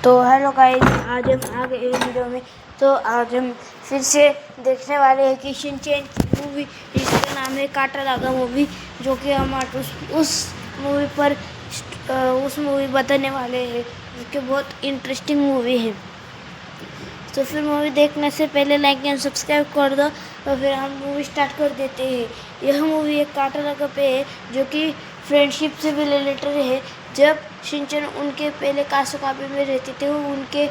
तो hello guys, आज हम आ गए वीडियो में। तो आज हम फिर से देखने वाले हैं कि शिनचैन की मूवी जिसका नाम है काटा लागा मूवी, जो कि हम आज उस मूवी पर उस मूवी बताने वाले हैं, जो कि बहुत इंटरेस्टिंग मूवी है। तो फिर मूवी देखने से पहले लाइक एंड सब्सक्राइब कर दो, तो फिर हम मूवी स्टार्ट कर देते हैं। यह मूवी एक काटा लागा पे है, जो कि फ्रेंडशिप से भी रिलेटेड है। जब शिनचैन उनके पहले कासुकाबे में रहते थे, उनके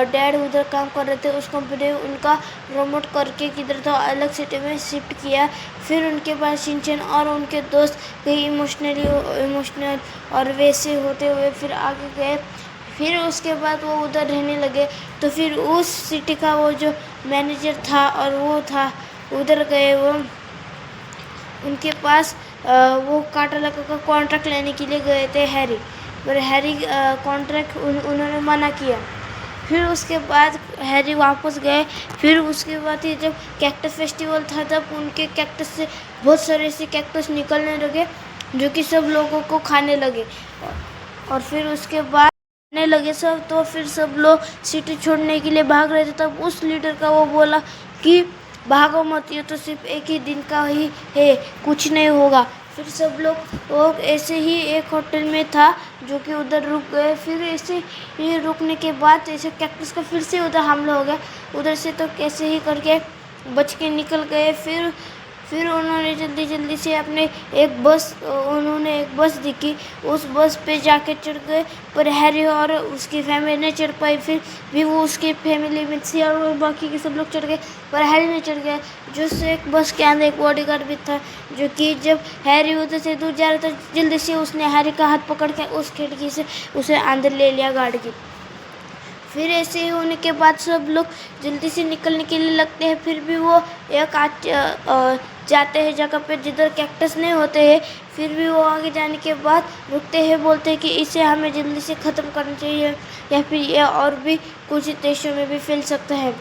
डैड उधर काम कर रहे थे, उस कंपनी में उनका प्रमोट करके किधर तो अलग सिटी में शिफ्ट किया। फिर उनके बाद शिनचैन और उनके दोस्त कहीं इमोशनल और वैसे होते हुए फिर आगे गए। फिर उसके बाद वो उधर रहने लगे। तो फिर उस सिटी का वो जो मैनेजर था और वो था उधर गए, वो उनके पास वो काटा लागा का कॉन्ट्रैक्ट लेने के लिए गए थे हैरी, पर हैरी कॉन्ट्रैक्ट उन्होंने मना किया। फिर उसके बाद हैरी वापस गए। फिर उसके बाद ये जब कैक्टस फेस्टिवल था, तब उनके कैक्टस से बहुत सारे ऐसे कैक्टस निकलने लगे जो कि सब लोगों को खाने लगे। और फिर उसके बाद खाने लगे सब, तो फिर सब लोग सिटी छोड़ने के लिए भाग रहे थे। तब उस लीडर का वो बोला कि भागो मत, ये तो सिर्फ एक ही दिन का ही है, कुछ नहीं होगा। फिर सब लोग ऐसे ही एक होटल में था जो कि उधर रुक गए। फिर ऐसे ही रुकने के बाद ऐसे कैक्टस का फिर से उधर हमला हो गया। उधर से तो कैसे ही करके बच के निकल गए। फिर उन्होंने जल्दी से उन्होंने एक बस दिखी, उस बस पे जाके चढ़ गए, पर हैरी और उसकी फैमिली नहीं चढ़ पाई। फिर भी वो उसकी फैमिली में थी और बाकी के सब लोग चढ़ गए, पर हैरी नहीं चढ़ गया। जो से एक बस के अंदर एक बॉडीगार्ड भी था, जो कि जब हैरी उधर से दूर जा रहा था, जल्दी से उसने हैरी का हाथ पकड़ के उस खिड़की से उसे अंदर ले लिया गार्ड की। फिर ऐसे ही होने के बाद सब लोग जल्दी से निकलने के लिए लगते हैं। फिर भी वो एक जाते हैं जगह पे जिधर कैक्टस नहीं होते हैं। फिर भी वो आगे जाने के बाद रुकते हैं, बोलते हैं कि इसे हमें जल्दी से ख़त्म करना चाहिए, या फिर ये और भी कुछ देशों में भी फैल सकता है।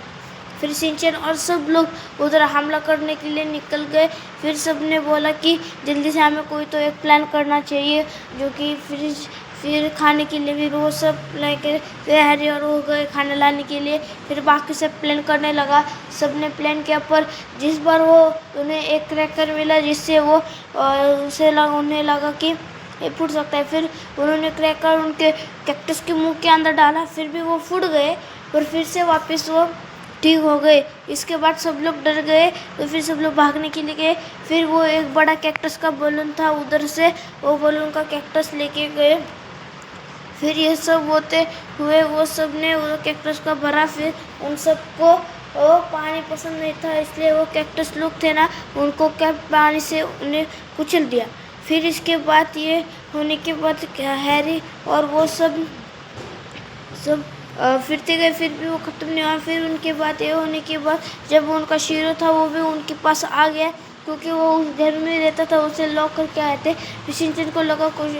फिर शिनचैन और सब लोग उधर हमला करने के लिए निकल गए। फिर सब ने बोला कि जल्दी से हमें कोई तो एक प्लान करना चाहिए, जो कि फिर खाने के लिए भी वो सब लेके फिर हैरी और वो गए खाना लाने के लिए। फिर बाकी सब प्लान करने लगा। सब ने प्लान किया, पर जिस बार वो उन्हें एक क्रैकर मिला जिससे वो उन्हें लगा कि ये फूट सकता है। फिर उन्होंने क्रैकर उनके कैक्टस के मुंह के अंदर डाला, फिर भी वो फूट गए, पर फिर से वापस वो ठीक हो गए। इसके बाद सब लोग डर गए, तो फिर सब लोग भागने के लिए गए। फिर वो एक बड़ा कैक्टस का बलून था, उधर से वो बलून का कैक्टस लेके गए। फिर ये सब होते हुए वो सब ने वो कैक्टस का भरा। फिर उन सबको वो पानी पसंद नहीं था, इसलिए वो कैक्टस लोग थे ना, उनको क्या पानी से उन्हें कुचल दिया। फिर इसके बाद ये होने के बाद हैरी और वो सब फिरते गए, फिर भी वो ख़त्म नहीं हुआ। फिर उनके बाद ये होने के बाद जब उनका शीरो था वो भी उनके पास आ गया, क्योंकि वो उस घर में रहता था, उसे लॉक करके आए थे। फिर शिनचैन को लगा कुछ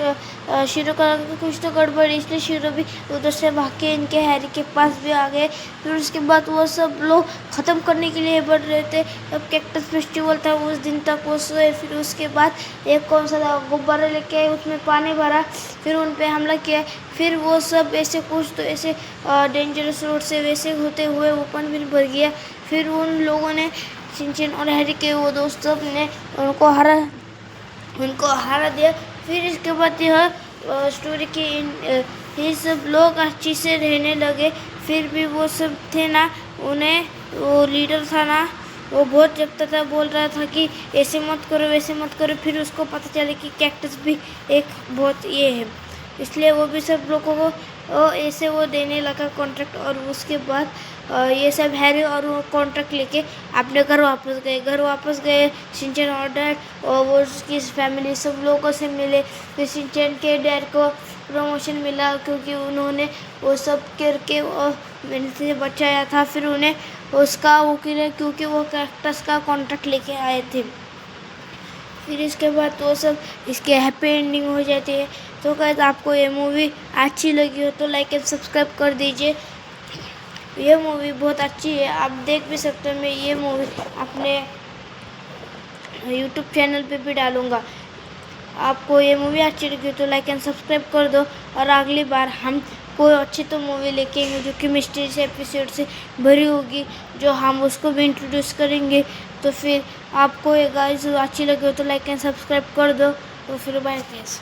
शीरो का लगा कुछ तो गड़बड़, इसलिए शीरो भी उधर से भाग के इनके हैरी के पास भी आ गए। फिर उसके बाद वो सब लोग ख़त्म करने के लिए बढ़ रहे थे। अब कैक्टस फेस्टिवल था, उस दिन तक वो सोए। फिर उसके बाद एक कौन सा गुब्बारा लेके आए, उसमें पानी भरा, फिर उन पर हमला किया। फिर वो सब ऐसे कुछ तो ऐसे डेंजरस रोड से वैसे होते हुए ओपन भी भर गया। फिर उन लोगों ने शिनचैन और हैरी के वो दोस्त सब ने उनको हरा दिया। फिर इसके बाद यह स्टोरी के ये सब लोग अच्छी से रहने लगे। फिर भी वो सब थे ना, उन्हें वो लीडर था ना, वो बहुत जबता था, बोल रहा था कि ऐसे मत करो वैसे मत करो। फिर उसको पता चला कि कैक्टस भी एक बहुत ये है, इसलिए वो भी सब लोगों को ऐसे वो देने लगा कॉन्ट्रैक्ट। और उसके बाद ये सब हैरी और वो कॉन्ट्रैक्ट लेके अपने घर वापस गए। शिनचैन और डैड और वो उसकी फैमिली सब लोगों से मिले। फिर शिनचैन के डैड को प्रमोशन मिला, क्योंकि उन्होंने वो सब करके मेहनत से बचाया था। फिर उन्हें उसका वो किया, क्योंकि वो कैक्टस का कॉन्ट्रैक्ट लेके आए थे। फिर इसके बाद वो सब इसके हैप्पी एंडिंग हो जाती है। तो गाइस, आपको ये मूवी अच्छी लगी हो तो लाइक एंड सब्सक्राइब कर दीजिए। ये मूवी बहुत अच्छी है, आप देख भी सकते हो। मैं ये मूवी अपने यूट्यूब चैनल पे भी डालूँगा। आपको ये मूवी अच्छी लगी तो लाइक एंड सब्सक्राइब कर दो, और अगली बार हम कोई अच्छी तो मूवी लेके आएंगे जो कि मिस्ट्री से एपिसोड से भरी होगी, जो हम उसको भी इंट्रोड्यूस करेंगे। तो फिर आपको ये गाइस अच्छी लगे हो तो लाइक एंड सब्सक्राइब कर दो। तो फिर बाय गाइस।